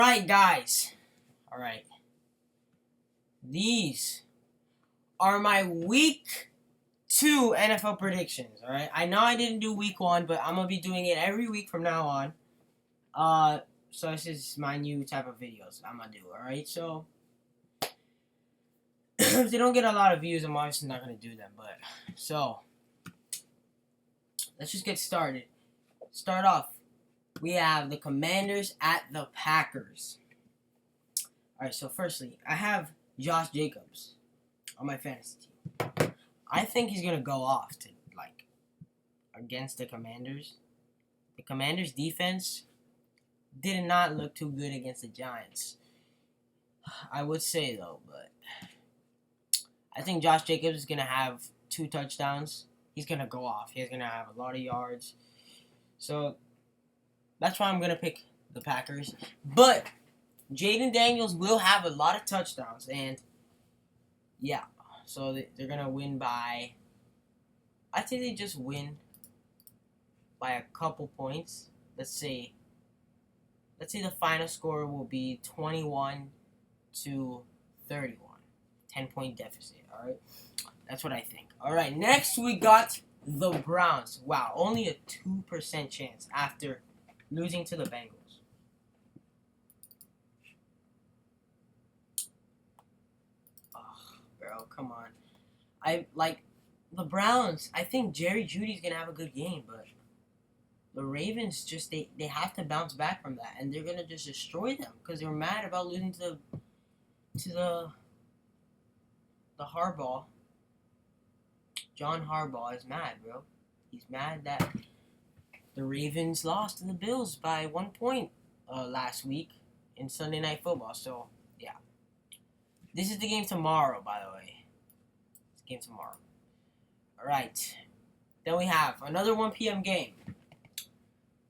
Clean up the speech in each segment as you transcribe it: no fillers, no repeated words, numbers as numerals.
Alright, guys. Alright. These are my week 2 NFL predictions. Alright. I know I didn't do week 1, but I'm gonna be doing it every week from now on. So this is my new type of videos I'm gonna do. Alright, so if they don't get a lot of views, I'm obviously not gonna do them. But so let's just get started. Start off. We have the Commanders at the Packers. Alright, so firstly, I have Josh Jacobs on my fantasy team. I think he's going to go off against the Commanders. The Commanders' defense did not look too good against the Giants. I would say, though, but I think Josh Jacobs is going to have 2 touchdowns. He's going to go off. He's going to have a lot of yards. So that's why I'm going to pick the Packers. But Jaden Daniels will have a lot of touchdowns. And, yeah. So they're going to win by... I think they just win by a couple points. Let's say the final score will be 21-31. 10-point deficit. All right. That's what I think. All right. Next, we got the Browns. Wow. Only a 2% chance after losing to the Bengals. Oh, bro, come on. I like the Browns. I think Jerry Judy's gonna have a good game, but the Ravens just they have to bounce back from that, and they're gonna just destroy them because they're mad about losing to the Harbaugh. John Harbaugh is mad, bro. He's mad that the Ravens lost to the Bills by 1 point last week in Sunday Night Football. So yeah, this is the game tomorrow, by the way. It's the game tomorrow. All right. Then we have another 1 p.m. game.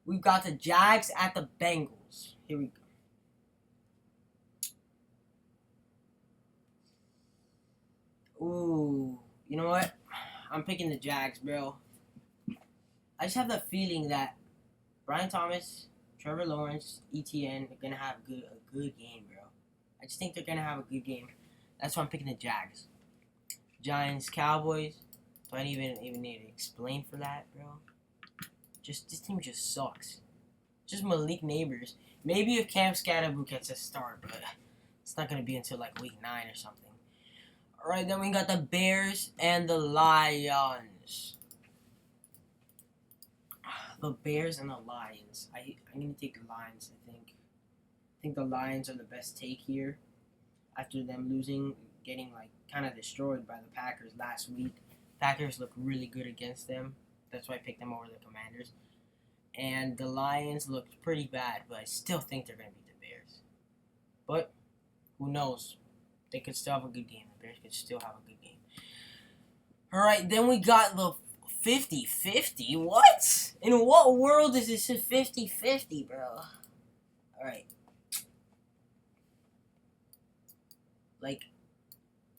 We've got the Jags at the Bengals. Here we go. Ooh, you know what? I'm picking the Jags, bro. I just have the feeling that Brian Thomas, Trevor Lawrence, ETN are gonna have a good game, bro. I just think they're gonna have a good game. That's why I'm picking the Jags. Giants, Cowboys. Do I even need to explain for that, bro? Just this team just sucks. Just Malik Neighbors. Maybe if Cam Scatterbook gets a start, but it's not gonna be until like week 9 or something. All right, then we got the Bears and the Lions. The Bears and the Lions. I'm gonna take the Lions. I think the Lions are the best take here. After them losing, getting kind of destroyed by the Packers last week. Packers look really good against them. That's why I picked them over the Commanders. And the Lions looked pretty bad, but I still think they're gonna beat the Bears. But who knows? They could still have a good game. The Bears could still have a good game. All right, then we got the 50-50? What? In what world is this a 50-50, bro? Alright.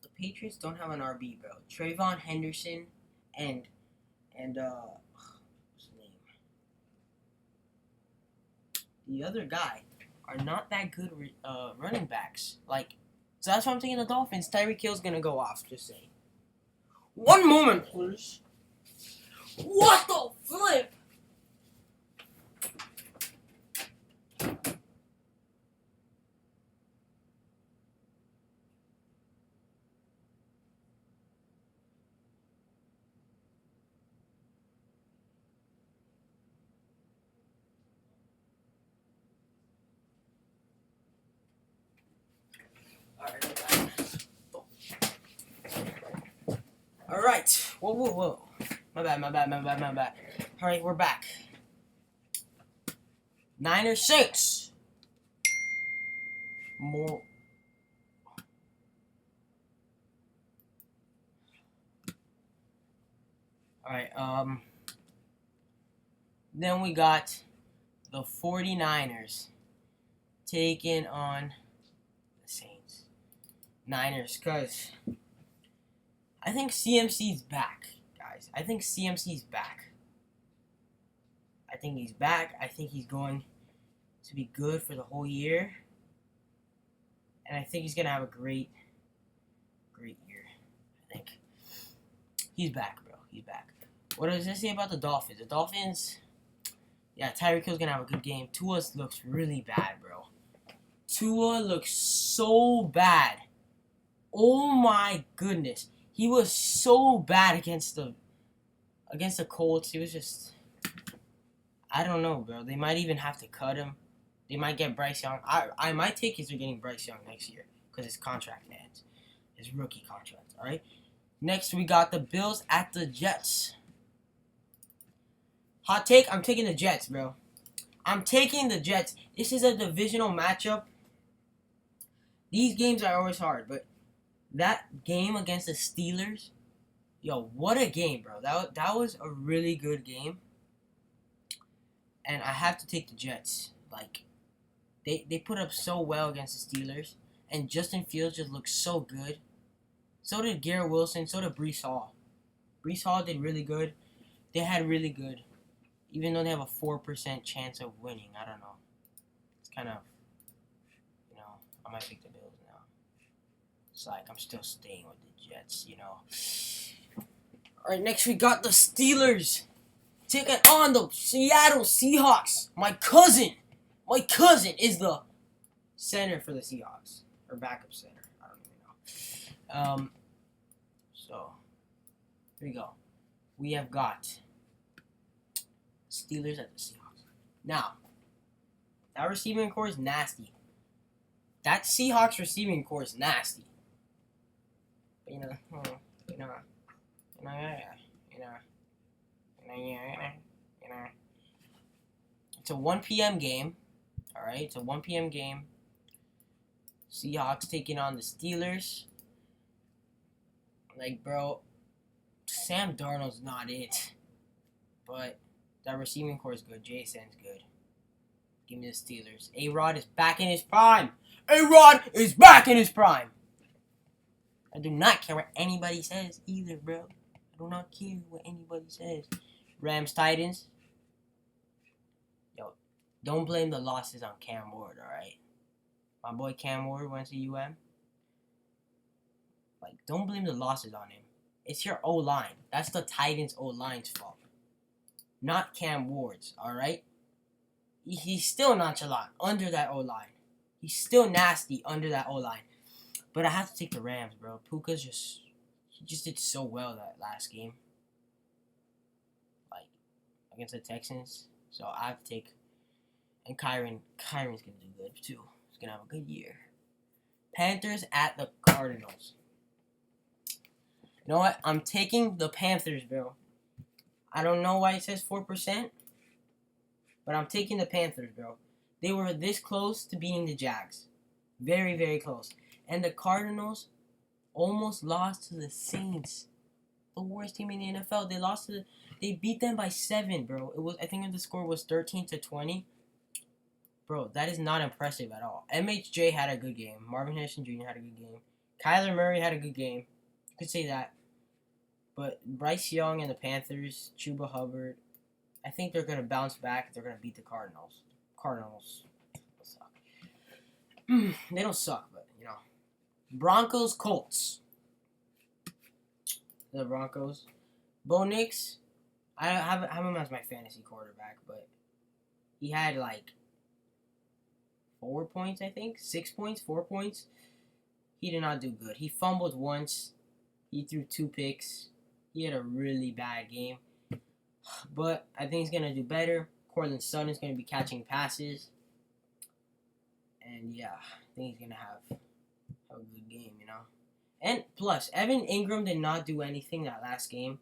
The Patriots don't have an RB, bro. Trayvon Henderson and what's his name? The other guy are not that good running backs. So that's why I'm thinking the Dolphins. Tyreek Hill's gonna go off, just saying. One moment, please. What the flip? Alright. Whoa. My bad. Alright, we're back. 9 or 6. More. Alright, then we got the 49ers taking on the Saints. Niners, because I think CMC's back, guys. I think CMC's back. I think he's back. I think he's going to be good for the whole year. And I think he's going to have a great year. I think. He's back, bro. He's back. What does this say about the Dolphins? The Dolphins, yeah, Tyreek Hill's going to have a good game. Tua looks really bad, bro. Tua looks so bad. Oh, my goodness. He was so bad against the Colts. He was just, I don't know, bro. They might even have to cut him. They might get Bryce Young. My take is they're getting Bryce Young next year because his contract ends. His rookie contract, all right? Next, we got the Bills at the Jets. Hot take, I'm taking the Jets, bro. I'm taking the Jets. This is a divisional matchup. These games are always hard, but that game against the Steelers, yo, what a game, bro. That was a really good game. And I have to take the Jets. Like, they put up so well against the Steelers. And Justin Fields just looked so good. So did Garrett Wilson. So did Breece Hall. Breece Hall did really good. They had really good. Even though they have a 4% chance of winning. I don't know. It's kind of, I might pick the Bills now. It's like I'm still staying with the Jets, Alright, next we got the Steelers taking on the Seattle Seahawks. My cousin is the center for the Seahawks. Or backup center. I don't even know. So, here we go. We have got Steelers at the Seahawks. Now, that receiving core is nasty. That Seahawks receiving core is nasty. But it's a 1 p.m. game. Alright, it's a 1 p.m. game. Seahawks taking on the Steelers. Like, bro, Sam Darnold's not it. But that receiving core is good. Jason's good. Give me the Steelers. A-Rod is back in his prime. A-Rod is back in his prime. I do not care what anybody says either, bro. I do not care what anybody says. Rams, Titans. Yo, don't blame the losses on Cam Ward, alright? My boy Cam Ward went to UM. Like, don't blame the losses on him. It's your O-line. That's the Titans' O-line's fault. Not Cam Ward's, alright? He's still nonchalant under that O-line. He's still nasty under that O-line. But I have to take the Rams, bro. Puka's he just did so well that last game. Like, against the Texans. So I have to take, and Kyron's going to do good, too. He's going to have a good year. Panthers at the Cardinals. You know what? I'm taking the Panthers, bro. I don't know why it says 4%. But I'm taking the Panthers, bro. They were this close to beating the Jags. Very, very close. And the Cardinals almost lost to the Saints. The worst team in the NFL. They beat them by 7, bro. I think the score was 13-20. Bro, that is not impressive at all. MHJ had a good game. Marvin Harrison Jr. had a good game. Kyler Murray had a good game. You could say that. But Bryce Young and the Panthers, Chuba Hubbard, I think they're going to bounce back. They're going to beat the Cardinals. Cardinals suck. They don't suck, but, Broncos, Colts. The Broncos. Bo Nix, I have him as my fantasy quarterback, but he had, 4 points, I think. 6 points, 4 points. He did not do good. He fumbled once. He threw 2 picks. He had a really bad game. But I think he's going to do better. Cortland Sutton is going to be catching passes. And, yeah, I think he's going to have a good game, And, plus, Evan Ingram did not do anything that last game.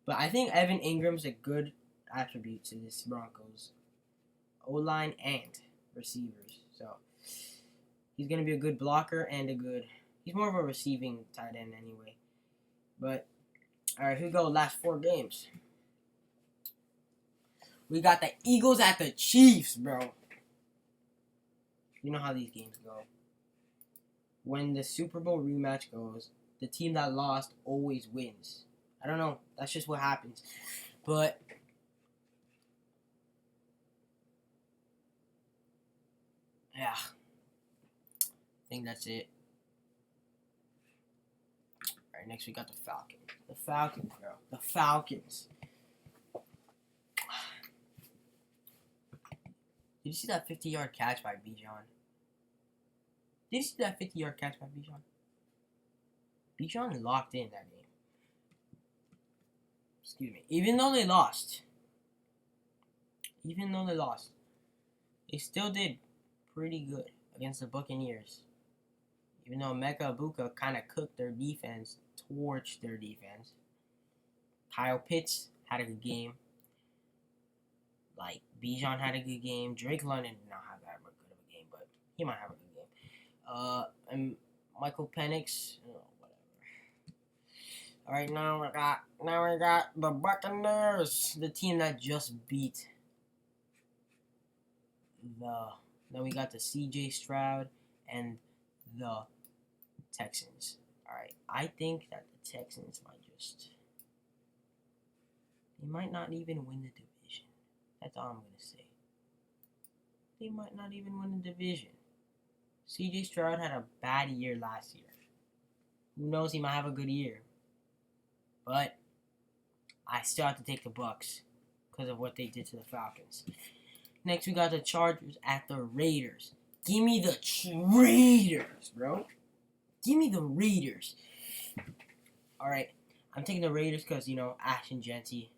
But I think Evan Ingram's a good attribute to this Broncos O-line and receivers. So, he's going to be a good blocker and he's more of a receiving tight end anyway. But, alright, here we go. Last 4 games. We got the Eagles at the Chiefs, bro. You know how these games go. When the Super Bowl rematch goes, the team that lost always wins. I don't know. That's just what happens. But yeah. I think that's it. Alright, next we got the Falcons. The Falcons, bro. The Falcons. Did you see that 50-yard catch by Bijan? Did you see that 50-yard catch by Bijan? Bijan locked in that game. Excuse me. Even though they lost, they still did pretty good against the Buccaneers. Even though Mecca Ibuka kind of cooked their defense, torched their defense. Kyle Pitts had a good game. Like, Bijan had a good game. Drake London did not have that good of a game, but he might have a good game. And Michael Penix, whatever. All right, now we got the Buccaneers, the team that just beat Then we got the C.J. Stroud and the Texans. All right, I think that the Texans they might not even win the division. That's all I'm going to say. They might not even win the division. C.J. Stroud had a bad year last year. Who knows? He might have a good year. But I still have to take the Bucs because of what they did to the Falcons. Next, we got the Chargers at the Raiders. Give me the Raiders, bro. Give me the Raiders. All right. I'm taking the Raiders because, Ashton Genty.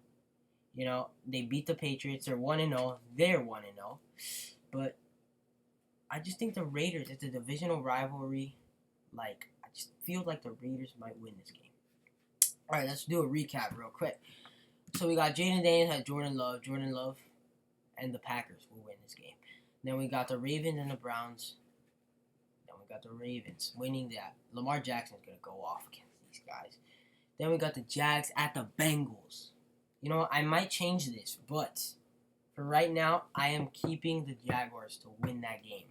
They beat the Patriots. They're 1-0. They're 1-0. But I just think the Raiders, it's a divisional rivalry. I just feel like the Raiders might win this game. All right, let's do a recap real quick. So we got Jaden Daniels at Jordan Love. Jordan Love and the Packers will win this game. Then we got the Ravens and the Browns. Then we got the Ravens winning that. Lamar Jackson's going to go off against these guys. Then we got the Jags at the Bengals. I might change this, but for right now, I am keeping the Jaguars to win that game.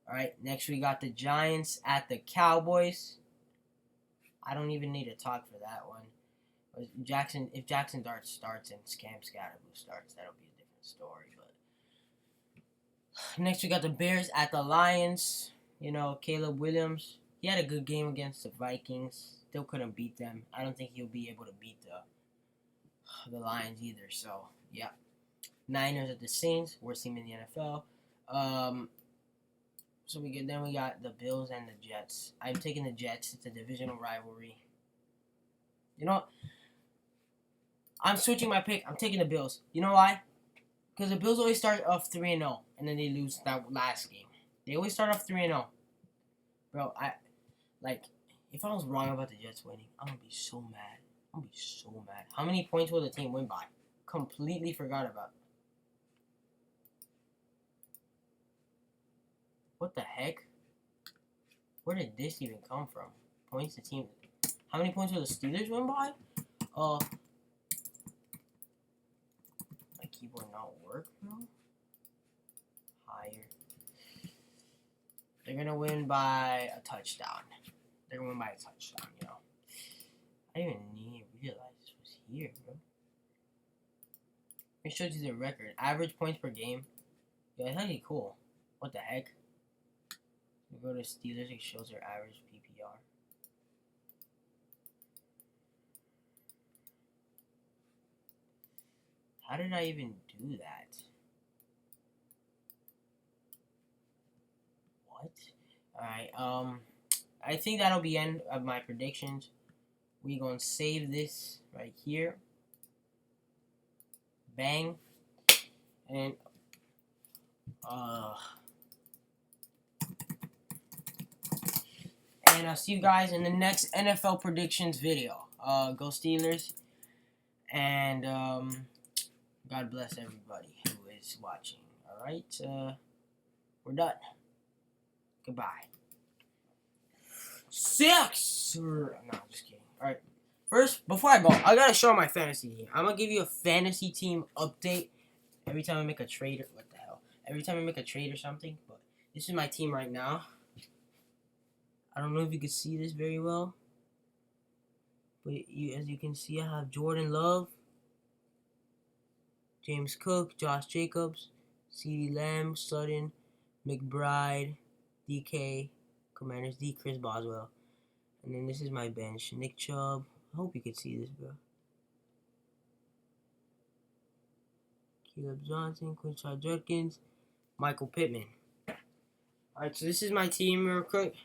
All right, next we got the Giants at the Cowboys. I don't even need to talk for that one. If Jackson Dart starts and Scam Scatterboo starts, that'll be a different story. But next we got the Bears at the Lions. Caleb Williams, he had a good game against the Vikings. Still couldn't beat them. I don't think he'll be able to beat the Lions either. So yeah. Niners at the Saints, worst team in the NFL. So we got the Bills and the Jets. I'm taking the Jets. It's a divisional rivalry. I'm switching my pick. I'm taking the Bills. You know why? Because the Bills always start off 3-0, and then they lose that last game. They always start off 3-0. Bro, if I was wrong about the Jets winning, I'm going to be so mad. How many points will the team win by? Completely forgot about it. What the heck? Where did this even come from? Points the team. How many points will the Steelers win by? My keyboard not work, bro. Higher. They're gonna win by a touchdown. I didn't even realize this was here, bro. It shows you the record. Average points per game. Yeah, that's actually cool. What the heck? We go to Steelers, it shows their average PPR. How did I even do that? What? Alright, I think that'll be the end of my predictions. We're gonna save this right here. Bang. And I'll see you guys in the next NFL predictions video. Go Steelers. And God bless everybody who is watching. Alright, we're done. Goodbye. 6! No, just kidding. Alright. First, before I go, I gotta show my fantasy team. I'm gonna give you a fantasy team update every time I make a trade. What the hell? Every time I make a trade or something. But this is my team right now. I don't know if you can see this very well. But as you can see, I have Jordan Love, James Cook, Josh Jacobs, CeeDee Lamb, Sutton, McBride, DK, Commanders, D. Chris Boswell. And then this is my bench. Nick Chubb. I hope you can see this, bro. Caleb Johnson, Quinshon Judkins, Michael Pittman. Alright, so this is my team real quick.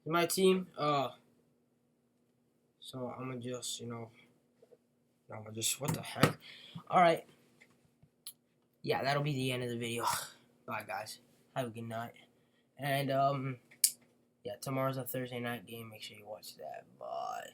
My team, so I'm gonna just, what the heck? Alright. Yeah, that'll be the end of the video. Bye, guys. Have a good night. And, yeah, tomorrow's a Thursday night game. Make sure you watch that. Bye.